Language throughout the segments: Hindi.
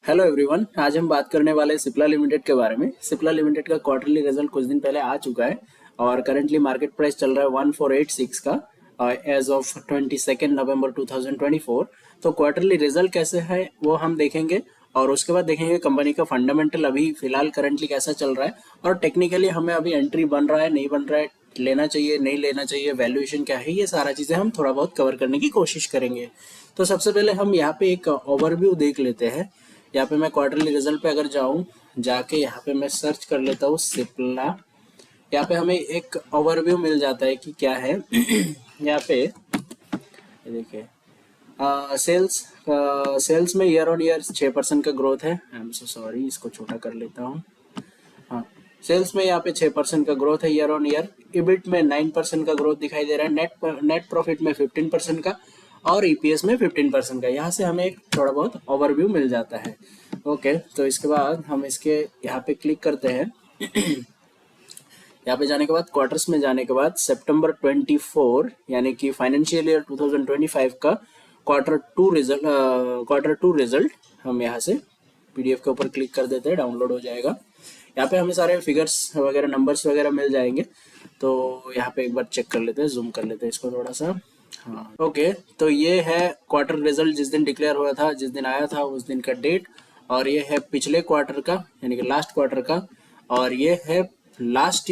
हेलो एवरीवन, आज हम बात करने वाले हैं सिप्ला लिमिटेड के बारे में। सिप्ला लिमिटेड का क्वार्टरली रिजल्ट कुछ दिन पहले आ चुका है और करंटली मार्केट प्राइस चल रहा है 1486 का एज ऑफ 22 नवंबर 2024। तो क्वार्टरली रिजल्ट कैसे है वो हम देखेंगे और उसके बाद देखेंगे कंपनी का फंडामेंटल अभी फिलहाल करंटली कैसा चल रहा है और टेक्निकली हमें अभी एंट्री बन रहा है नहीं बन रहा है, लेना चाहिए नहीं लेना चाहिए, वैल्यूएशन क्या है, ये सारा चीज़ें हम थोड़ा बहुत कवर करने की कोशिश करेंगे। तो सबसे पहले हम यहाँ पे एक ओवरव्यू देख लेते हैं। यहाँ पे मैं क्वार्टरली रिजल्ट पे अगर जाऊँ, जाके यहाँ पे मैं सर्च कर लेता हूँ सिप्ला। यहाँ पे हमें एक ओवरव्यू मिल जाता है कि क्या है। यहाँ पे देखिए सेल्स में ईयर ऑन ईयर 6% का ग्रोथ है। आई एम सो सॉरी, इसको छोटा कर लेता हूँ। हाँ, सेल्स में यहाँ पे 6% का ग्रोथ है ईयर ऑन ईयर। इबिट में 9% का ग्रोथ दिखाई दे रहा है। नेट प्रॉफिट में 15% का और ईपीएस में 15% का। यहाँ से हमें एक थोड़ा बहुत ओवरव्यू मिल जाता है। ओके, तो इसके बाद हम इसके यहाँ पे क्लिक करते हैं। यहाँ पे जाने के बाद क्वार्टर्स में जाने के बाद सितंबर 24 यानी कि फाइनेंशियल ईयर 2025 का क्वार्टर टू रिजल्ट हम यहाँ से पीडीएफ के ऊपर क्लिक कर देते हैं, डाउनलोड हो जाएगा। यहाँ पे हमें सारे फिगर्स वगैरह नंबर्स वगैरह मिल जाएंगे। तो यहाँ पे एक बार चेक कर लेते हैं, जूम कर लेते हैं इसको थोड़ा सा। हाँ ओके, तो ये है क्वार्टर रिजल्ट जिस दिन डिक्लेयर हुआ था, जिस दिन आया था उस दिन का डेट, और ये है पिछले क्वार्टर का यानी कि लास्ट क्वार्टर का, और ये है लास्ट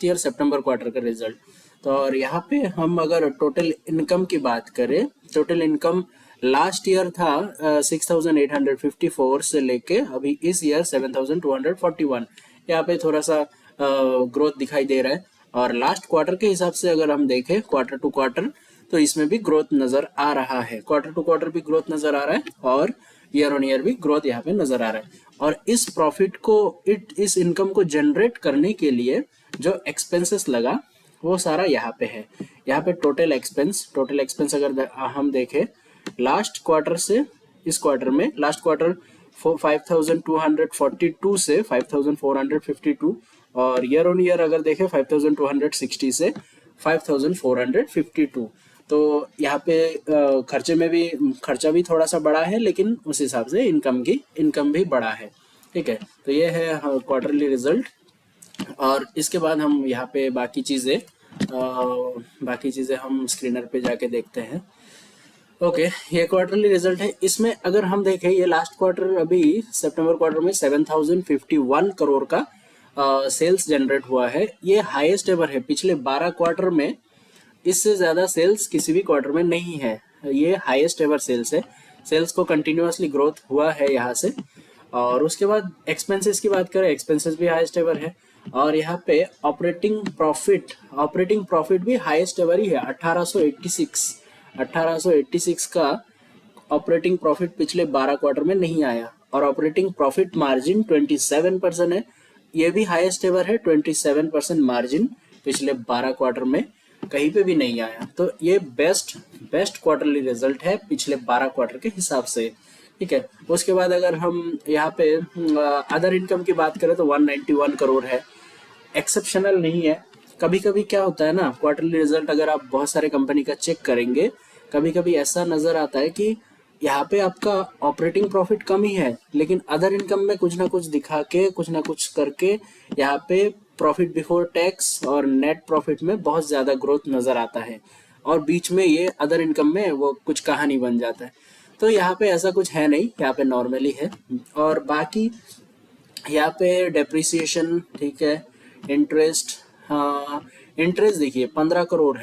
ईयर सितंबर क्वार्टर का रिजल्ट। तो और यहाँ पे हम अगर टोटल इनकम की बात करें, टोटल इनकम लास्ट ईयर था 6854 से लेके अभी इस ईयर 7241। यहाँ पे थोड़ा सा ग्रोथ दिखाई दे रहा है। और लास्ट क्वार्टर के हिसाब से अगर हम देखें क्वार्टर टू क्वार्टर, तो इसमें भी ग्रोथ नजर आ रहा है। क्वार्टर टू क्वार्टर भी ग्रोथ नजर आ रहा है और ईयर ऑन ईयर भी ग्रोथ यहाँ पे नजर आ रहा है। और इस प्रॉफिट को इस इनकम को जनरेट करने के लिए जो एक्सपेंसेस लगा वो सारा यहाँ पे है। यहाँ पे टोटल एक्सपेंस अगर हम देखें लास्ट क्वार्टर से इस क्वार्टर में, लास्ट क्वार्टर 5242 से 5452 और ईयर ऑन ईयर अगर देखें 5260 से 5452। तो यहाँ पे खर्चा भी थोड़ा सा बड़ा है, लेकिन उस हिसाब से इनकम भी बड़ा है। ठीक है, तो ये है क्वार्टरली रिजल्ट। और इसके बाद हम यहाँ पे बाकी चीज़ें हम स्क्रीनर पे जाके देखते हैं। ओके, ये क्वार्टरली रिजल्ट है। इसमें अगर हम देखें ये लास्ट क्वार्टर अभी सितंबर क्वार्टर में 7051 करोड़ का सेल्स जनरेट हुआ है। ये हाईएस्ट एवर है पिछले 12 क्वार्टर में। इससे ज़्यादा सेल्स किसी भी क्वार्टर में नहीं है। ये हाईएस्ट एवर सेल्स है। सेल्स को कंटिन्यूअसली ग्रोथ हुआ है यहाँ से। और उसके बाद एक्सपेंसेस की बात करें, एक्सपेंसेस भी हाईएस्ट एवर है। और यहाँ पे ऑपरेटिंग प्रॉफिट भी हाईएस्ट एवर ही है। 1886 का ऑपरेटिंग प्रॉफिट पिछले 12 क्वार्टर में नहीं आया। और ऑपरेटिंग प्रॉफिट मार्जिन 27% है, ये भी हाईएस्ट एवर है। 27% मार्जिन पिछले 12 क्वार्टर में कहीं पे भी नहीं आया। तो ये बेस्ट क्वार्टरली रिजल्ट है पिछले 12 क्वार्टर के हिसाब से। ठीक है, उसके बाद अगर हम यहाँ पे अदर इनकम की बात करें तो 191 करोड़ है। एक्सेप्शनल नहीं है। कभी कभी क्या होता है ना, क्वार्टरली रिजल्ट अगर आप बहुत सारे कंपनी का चेक करेंगे, कभी कभी ऐसा नजर आता है कि यहाँ पे आपका ऑपरेटिंग प्रॉफिट कम ही है, लेकिन अदर इनकम में कुछ ना कुछ दिखा के, कुछ ना कुछ करके यहाँ पे प्रॉफिट बिफोर टैक्स और नेट प्रॉफिट में बहुत ज्यादा ग्रोथ नजर आता है। और बीच में ये अदर इनकम में वो कुछ कहानी बन जाता है। तो यहाँ पे ऐसा कुछ है नहीं, यहाँ पे नॉर्मली है। और बाकी यहाँ पे डेप्रिसिएशन, ठीक है, इंटरेस्ट, हाँ इंटरेस्ट देखिए 15 करोड़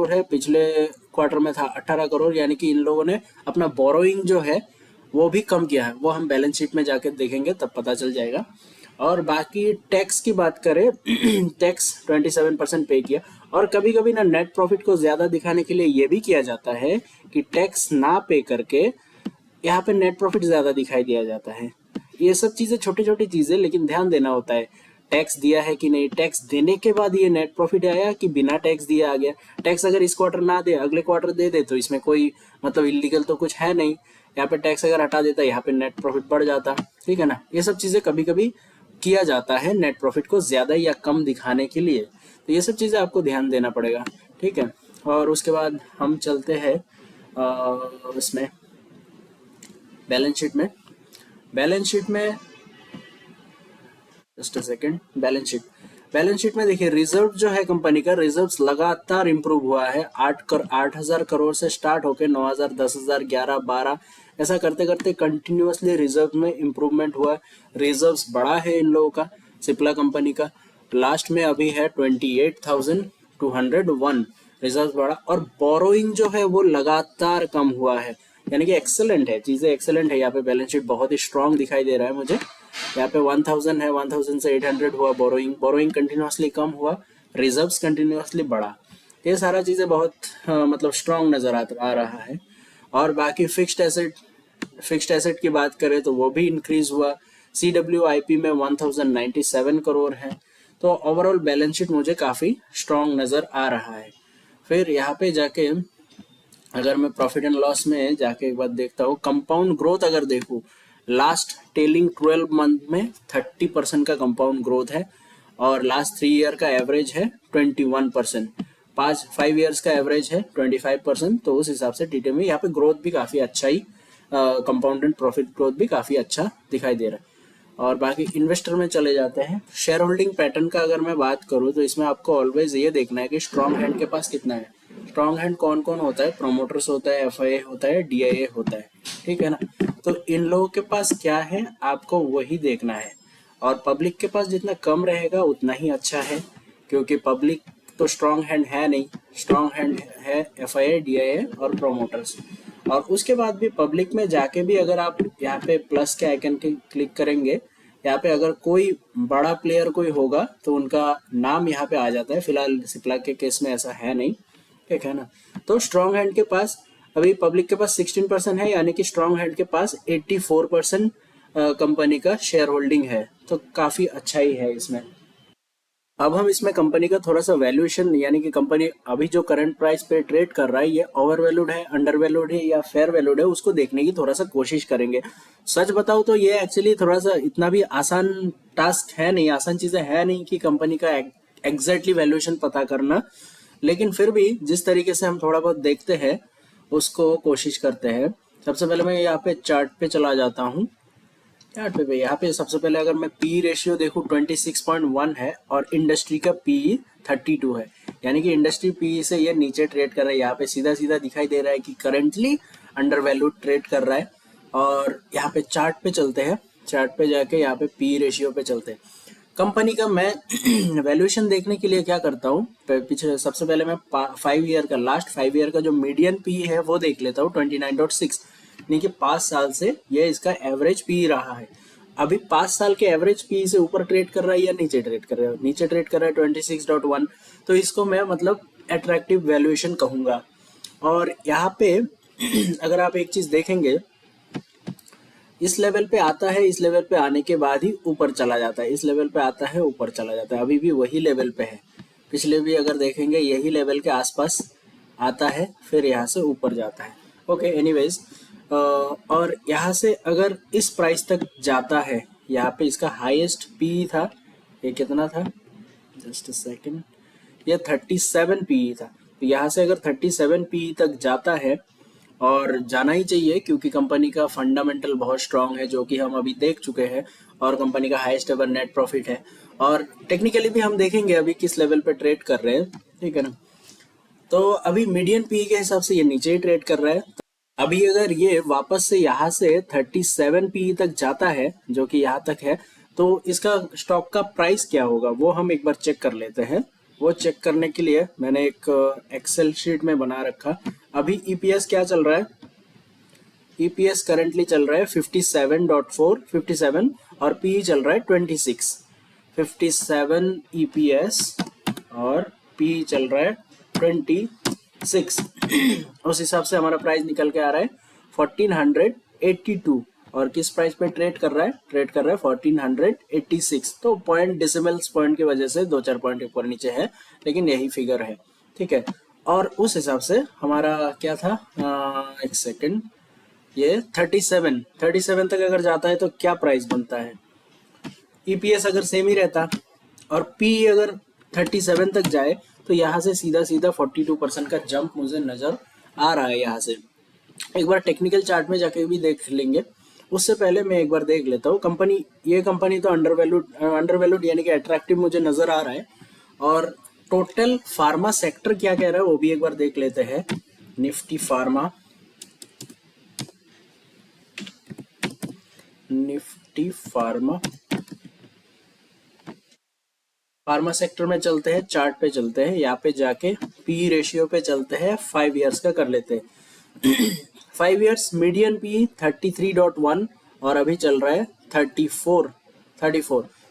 है। पिछले क्वार्टर में था 18 करोड़, यानी कि इन लोगों ने अपना बोरोइंग जो है वो भी कम किया है। वो हम बैलेंस शीट में जाके देखेंगे तब पता चल जाएगा। और बाकी टैक्स की बात करें टैक्स 27% पे किया। और कभी कभी ना नेट प्रॉफिट को ज्यादा दिखाने के लिए ये भी किया जाता है कि टैक्स ना पे करके यहाँ पे नेट प्रॉफिट ज्यादा दिखाई दिया जाता है। ये सब चीजें छोटी छोटी चीजें, लेकिन ध्यान देना होता है टैक्स दिया है कि नहीं, टैक्स देने के बाद ये नेट प्रॉफिट आया कि बिना टैक्स दिया आ गया। टैक्स अगर इस क्वार्टर ना दे अगले क्वार्टर दे दे तो इसमें कोई मतलब इलीगल तो कुछ है नहीं। यहाँ पे टैक्स अगर हटा देता यहाँ पे नेट प्रॉफिट बढ़ जाता। ठीक है ना, ये सब चीजें कभी कभी किया जाता है नेट प्रॉफिट को ज्यादा या कम दिखाने के लिए। तो ये सब चीजें आपको ध्यान देना पड़ेगा। ठीक है, और उसके बाद हम चलते हैं इसमें बैलेंस शीट में just a second, balance sheet में देखिए रिजर्व जो है कंपनी का, रिजर्व्स लगातार इंप्रूव हुआ है। 8,000 करोड़ से स्टार्ट होकर 9,000, 10,000, 11, 12 ऐसा करते करते कंटिन्यूअसली रिजर्व में इंप्रूवमेंट हुआ है। रिजर्व्स बड़ा है इन लोगों का, सिप्ला कंपनी का। लास्ट में अभी है 28,201 रिजर्व बड़ा, और बोरोइंग जो है वो लगातार कम हुआ है, यानी कि एक्सेलेंट है, चीज़ें एक्सेलेंट है। यहाँ पे बैलेंस शीट बहुत ही स्ट्रांग दिखाई दे रहा है मुझे। यहाँ पे 1000 है, 1000 से 800 हुआ बोरोइंग कंटिन्यूअसली कम हुआ, रिजर्व्स कंटिन्यूअसली बढ़ा। ये सारा चीज़ें बहुत मतलब स्ट्रांग नज़र आ रहा है। और बाकी फिक्स्ड एसेट की बात करें तो वो भी इंक्रीज हुआ। CWIP में 1097 करोड़ है। तो ओवरऑल बैलेंस शीट मुझे काफ़ी स्ट्रांग नज़र आ रहा है। फिर यहाँ पे जाके अगर मैं प्रॉफिट एंड लॉस में जाके एक बात देखता हूँ, कंपाउंड ग्रोथ अगर देखूँ, लास्ट टेलिंग 12 मंथ में 30% का कंपाउंड ग्रोथ है, और लास्ट 3 ईयर का एवरेज है 21%, 5 ईयर्स का एवरेज है 25%। तो उस हिसाब से टीटे में यहाँ पे ग्रोथ भी काफ़ी अच्छा ही, कंपाउंडेड प्रॉफिट ग्रोथ भी काफ़ी अच्छा दिखाई दे रहा है। और बाकी इन्वेस्टर में चले जाते हैं। शेयर होल्डिंग पैटर्न का अगर मैं बात करूँ तो इसमें आपको ऑलवेज ये देखना है कि स्ट्रॉन्ग हैंड के पास कितना है। स्ट्रॉन्ग हैंड कौन कौन होता है? प्रोमोटर्स होता है, FIA होता है, DIA होता है, ठीक है ना। तो इन लोगों के पास क्या है आपको वही देखना है, और पब्लिक के पास जितना कम रहेगा उतना ही अच्छा है, क्योंकि पब्लिक तो स्ट्रॉन्ग हैंड है नहीं। स्ट्रॉन्ग हैंड है FIA, DIA और प्रोमोटर्स। और उसके बाद भी पब्लिक में जाके भी अगर आप यहाँ पे प्लस के आइकन के क्लिक करेंगे, यहाँ पे अगर कोई बड़ा प्लेयर कोई होगा तो उनका नाम यहाँ पे आ जाता है। फिलहाल सिप्ला के केस में ऐसा है नहीं, ठीक है ना। तो स्ट्रॉन्ग हैंड के पास अभी पब्लिक के पास 16% है, यानी कि स्ट्रॉन्ग हैंड के पास 84% कंपनी का शेयर होल्डिंग है। तो काफ़ी अच्छा ही है इसमें। अब हम इसमें कंपनी का थोड़ा सा वैल्यूएशन, यानी कि कंपनी अभी जो करंट प्राइस पे ट्रेड कर रहा है ये ओवर वैल्यूड है, अंडर वैल्यूड है या फेयर वैल्यूड है, उसको देखने की थोड़ा सा कोशिश करेंगे। सच बताऊं तो ये एक्चुअली थोड़ा सा इतना भी आसान टास्क है नहीं, आसान चीज़ें है नहीं कि कंपनी का एग्जैक्टली वैल्यूएशन पता करना। लेकिन फिर भी जिस तरीके से हम थोड़ा बहुत देखते हैं उसको कोशिश करते हैं। सबसे पहले मैं यहाँ पे चार्ट पे चला जाता हूँ। चार्ट पे यहाँ पे सबसे पहले अगर मैं पी रेशियो देखूँ 26.1 है, और इंडस्ट्री का पी 32 है, यानी कि इंडस्ट्री पी से ये नीचे ट्रेड कर रहा है। यहाँ पे सीधा सीधा दिखाई दे रहा है कि करेंटली अंडर वैल्यूड ट्रेड कर रहा है। और यहाँ पे चार्ट पे चलते हैं, चार्ट पे जाके यहाँ पे पी रेशियो पे चलते हैं। कंपनी का मैं वैल्यूएशन देखने के लिए क्या करता हूँ, पीछे सबसे पहले मैं 5 ईयर का, लास्ट 5 ईयर का जो मीडियन पी है वो देख लेता हूँ 29.6, यानी कि 5 साल से ये इसका एवरेज पी रहा है। अभी 5 साल के एवरेज पी से ऊपर ट्रेड कर रहा है या नीचे ट्रेड कर रहा है? नीचे ट्रेड कर रहा है 26.1। तो इसको मैं मतलब अट्रैक्टिव वैल्यूएशन कहूँगा। और यहाँ पे अगर आप एक चीज़ देखेंगे, इस लेवल पे आता है, इस लेवल पे आने के बाद ही ऊपर चला जाता है, इस लेवल पे आता है ऊपर चला जाता है। अभी भी वही लेवल पे है, पिछले भी अगर देखेंगे यही लेवल के आसपास आता है, फिर यहाँ से ऊपर जाता है। ओके, एनीवेज, और यहाँ से अगर इस प्राइस तक जाता है, यहाँ पे इसका हाईएस्ट पी था, ये कितना था, जस्ट सेकेंड, ये 37 पी था। तो यहाँ से अगर 37 पी तक जाता है, और जाना ही चाहिए क्योंकि कंपनी का फंडामेंटल बहुत स्ट्रांग है, जो कि हम अभी देख चुके हैं, और कंपनी का हाईएस्ट एवर नेट प्रॉफिट है, और टेक्निकली भी हम देखेंगे अभी किस लेवल पे ट्रेड कर रहे हैं, ठीक है ना। तो अभी मीडियन पी के हिसाब से ये नीचे ही ट्रेड कर रहा है। अभी अगर ये वापस से यहाँ से 37 पी तक जाता है, जो कि यहाँ तक है, तो इसका स्टॉक का प्राइस क्या होगा वो हम एक बार चेक कर लेते हैं। वो चेक करने के लिए मैंने एक एक्सेल शीट में बना रखा। अभी EPS क्या चल रहा है? EPS करंटली चल रहा है 57.4, 57, और PE चल रहा है 26। 57 EPS और PE चल रहा है 26। उस हिसाब से हमारा प्राइस निकल के आ रहा है 1482, और किस प्राइस पे ट्रेड कर रहा है? ट्रेड कर रहा है 1486। तो पॉइंट डेसिमल्स पॉइंट की वजह से 2-4 पॉइंट ऊपर नीचे है, लेकिन यही फिगर है, ठीक है। और उस हिसाब से हमारा क्या था, एक सेकेंड, ये 37 तक अगर जाता है तो क्या प्राइस बनता है? EPS अगर सेम ही रहता और PE अगर 37 तक जाए तो यहाँ से सीधा सीधा 42% का जंप मुझे नजर आ रहा है। यहाँ से एक बार टेक्निकल चार्ट में जाके भी देख लेंगे। उससे पहले मैं एक बार देख लेता हूँ कंपनी, ये कंपनी तो अंडरवैल्यूड यानी कि अट्रैक्टिव मुझे नजर आ रहा है। और टोटल फार्मा सेक्टर क्या कह रहा है वो भी एक बार देख लेते हैं। Nifty pharma, Nifty pharma, pharma sector में चलते हैं, चार्ट पे चलते हैं, यहाँ पे जाके पी रेशियो पे चलते हैं, 5 इयर्स का कर लेते हैं। 5 इयर्स मीडियन पी 33.1 और अभी चल रहा है 34।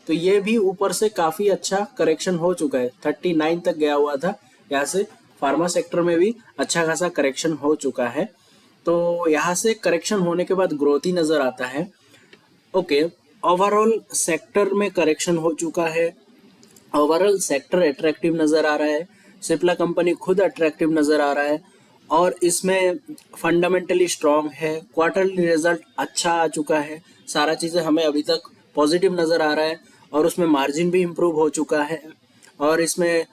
तो ये भी ऊपर से काफी अच्छा करेक्शन हो चुका है, 39 तक गया हुआ था। यहाँ से फार्मा सेक्टर में भी अच्छा खासा करेक्शन हो चुका है। तो यहाँ से करेक्शन होने के बाद ग्रोथ ही नजर आता है। ओके, ओवरऑल सेक्टर में करेक्शन हो चुका है, ओवरऑल सेक्टर अट्रैक्टिव नजर आ रहा है, सिप्ला कंपनी खुद अट्रैक्टिव नजर आ रहा है और इसमें फंडामेंटली स्ट्रांग है, क्वार्टरली रिजल्ट अच्छा आ चुका है, सारा चीज़ें हमें अभी तक पॉजिटिव नजर आ रहा है और उसमें मार्जिन भी इम्प्रूव हो चुका है और इसमें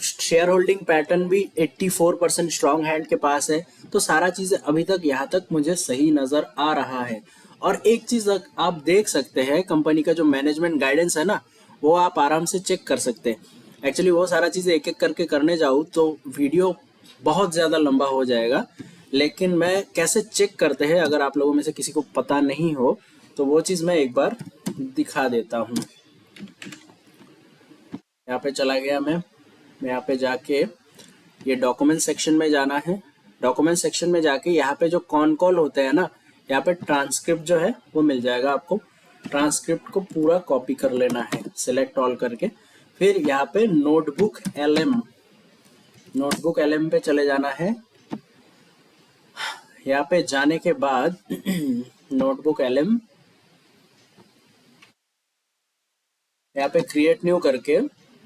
शेयर होल्डिंग पैटर्न भी 84% स्ट्रांग हैंड के पास है। तो सारा चीज़ें अभी तक यहाँ तक मुझे सही नज़र आ रहा है। और एक चीज़ आप देख सकते हैं, कंपनी का जो मैनेजमेंट गाइडेंस है ना, वो आप आराम से चेक कर सकते हैं। एक्चुअली वो सारा चीज़ें एक एक करके करने जाऊँ तो वीडियो बहुत ज़्यादा लंबा हो जाएगा, लेकिन मैं कैसे चेक करते हैं अगर आप लोगों में से किसी को पता नहीं हो तो वो चीज़ मैं एक बार दिखा देता हूँ। यहाँ पे चला गया मैं यहाँ पे जाके ये डॉक्यूमेंट सेक्शन में जाना है। डॉक्यूमेंट सेक्शन में जाके यहाँ पे जो कॉन कॉल होते हैं ना, यहाँ पे ट्रांसक्रिप्ट जो है वो मिल जाएगा आपको। ट्रांसक्रिप्ट को पूरा कॉपी कर लेना है सिलेक्ट ऑल करके, फिर यहाँ पे नोटबुक एलएम पे चले जाना है। यहाँ पे जाने के बाद नोटबुक एलएम यहाँ पे क्रिएट न्यू करके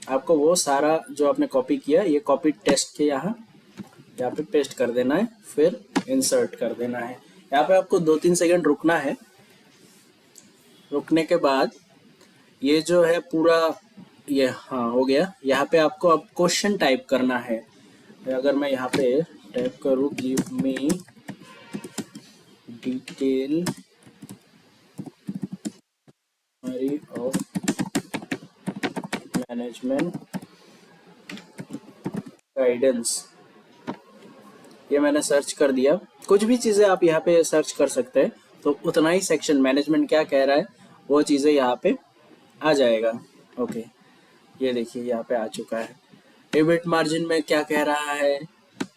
आपको वो सारा जो आपने कॉपी किया, ये कॉपी टेस्ट के यहाँ पे पेस्ट कर देना है, फिर इंसर्ट कर देना है। यहाँ पे आपको 2-3 सेकंड रुकना है। रुकने के बाद ये जो है पूरा ये हाँ हो गया। यहाँ पे आपको अब क्वेश्चन टाइप करना है। अगर मैं यहाँ पे टाइप करूँ give me detail of management guidance, ये मैंने सर्च कर दिया। कुछ भी चीज़ें आप यहाँ पे सर्च कर सकते हैं, तो उतना ही सेक्शन मैनेजमेंट क्या कह रहा है वो चीज़ें यहाँ पे आ जाएगा। ओके, ये देखिए यहाँ पे आ चुका है। एबिट मार्जिन में क्या कह रहा है,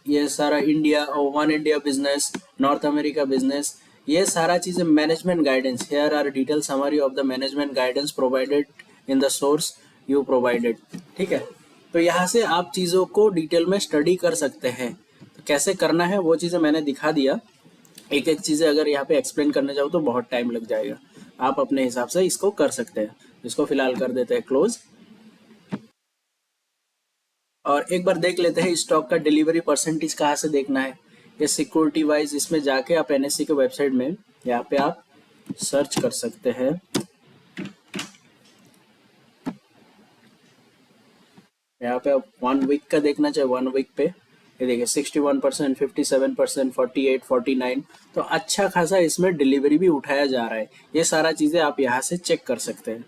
ये सारा इंडिया और one India business, North America business, ये सारा चीज़ें management guidance. Here are detail summary of the management guidance provided in the source you provided. ठीक है, तो यहाँ से आप चीज़ों को डिटेल में स्टडी कर सकते हैं। तो कैसे करना है वो चीज़ें मैंने दिखा दिया। एक एक चीज़ें अगर यहाँ पे एक्सप्लेन करने जाओ तो बहुत टाइम लग जाएगा। आप अपने हिसाब से इसको कर सकते हैं। इसको फिलहाल कर देते हैं क्लोज। और एक बार देख लेते हैं स्टॉक का डिलीवरी परसेंटेज कहाँ से देखना है। ये सिक्योरिटी वाइज इसमें जाके आप एनएससी के वेबसाइट में यहाँ पे आप सर्च कर सकते हैं। यहाँ पे आप 1 वीक का देखना चाहे 1 वीक पे, ये देखिए 61%, 57%, 48, 49, तो अच्छा खासा इसमें डिलीवरी भी उठाया जा रहा है। ये सारा चीज़ें आप यहाँ से चेक कर सकते हैं।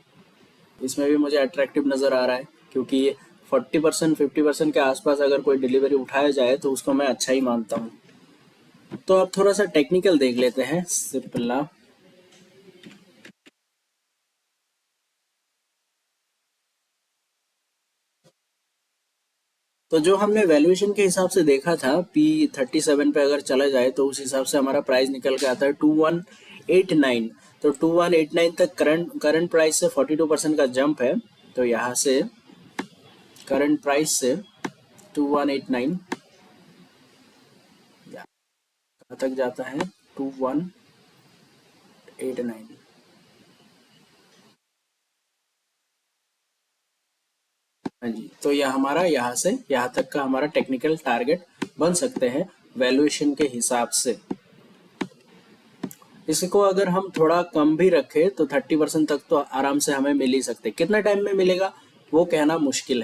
इसमें भी मुझे अट्रैक्टिव नज़र आ रहा है क्योंकि ये 40%, 50% के आसपास अगर कोई डिलीवरी उठाया जाए तो उसको मैं अच्छा ही मानता हूँ। तो अब थोड़ा सा टेक्निकल देख लेते हैं सिप्ला। तो जो हमने वैल्यूएशन के हिसाब से देखा था P37 पे अगर चला जाए तो उस हिसाब से हमारा प्राइस निकल के आता है 2189। तो 2189 तक करंट प्राइस से 42% का जंप है। तो यहाँ से करंट प्राइस से 2189 कहाँ तक जाता है 2189। हाँ जी, तो यह हमारा यहाँ से यहाँ तक का हमारा टेक्निकल टारगेट बन सकते हैं वैल्यूएशन के हिसाब से। इसको अगर हम थोड़ा कम भी रखें तो 30% तक तो आराम से हमें मिल ही सकते। कितना टाइम में मिलेगा वो कहना मुश्किल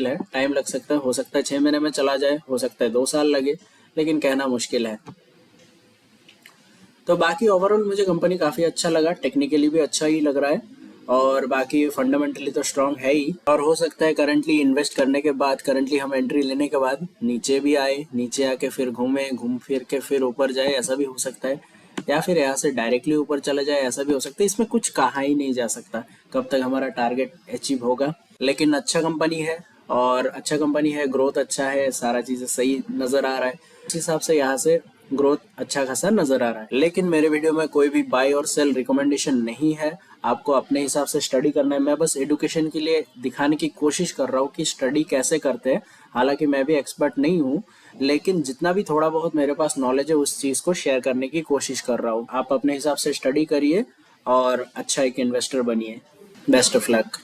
है, टाइम लग सकता है। हो सकता है 6 महीने में चला जाए, हो सकता है 2 साल लगे, लेकिन कहना मुश्किल है। तो बाकी ओवरऑल मुझे कंपनी काफ़ी अच्छा लगा, टेक्निकली भी अच्छा ही लग रहा है और बाकी फंडामेंटली तो स्ट्रांग है ही। और हो सकता है करंटली इन्वेस्ट करने के बाद, करंटली हम एंट्री लेने के बाद नीचे भी आए, नीचे आके फिर घूम फिर के फिर ऊपर जाए, ऐसा भी हो सकता है। या फिर यहाँ से डायरेक्टली ऊपर चला जाए, ऐसा भी हो सकता है। इसमें कुछ कहा ही नहीं जा सकता कब तक हमारा टारगेट अचीव होगा। लेकिन अच्छा कंपनी है और अच्छा कंपनी है, ग्रोथ अच्छा है, सारा चीज़ें सही नज़र आ रहा है। उस हिसाब से यहाँ से ग्रोथ अच्छा खासा नजर आ रहा है। लेकिन मेरे वीडियो में कोई भी बाय और सेल रिकमेंडेशन नहीं है, आपको अपने हिसाब से स्टडी करना है। मैं बस एडुकेशन के लिए दिखाने की कोशिश कर रहा हूँ कि स्टडी कैसे करते हैं। हालांकि मैं भी एक्सपर्ट नहीं हूँ, लेकिन जितना भी थोड़ा बहुत मेरे पास नॉलेज है उस चीज़ को शेयर करने की कोशिश कर रहा हूँ। आप अपने हिसाब से स्टडी करिए और अच्छा एक इन्वेस्टर बनिए। Best of luck.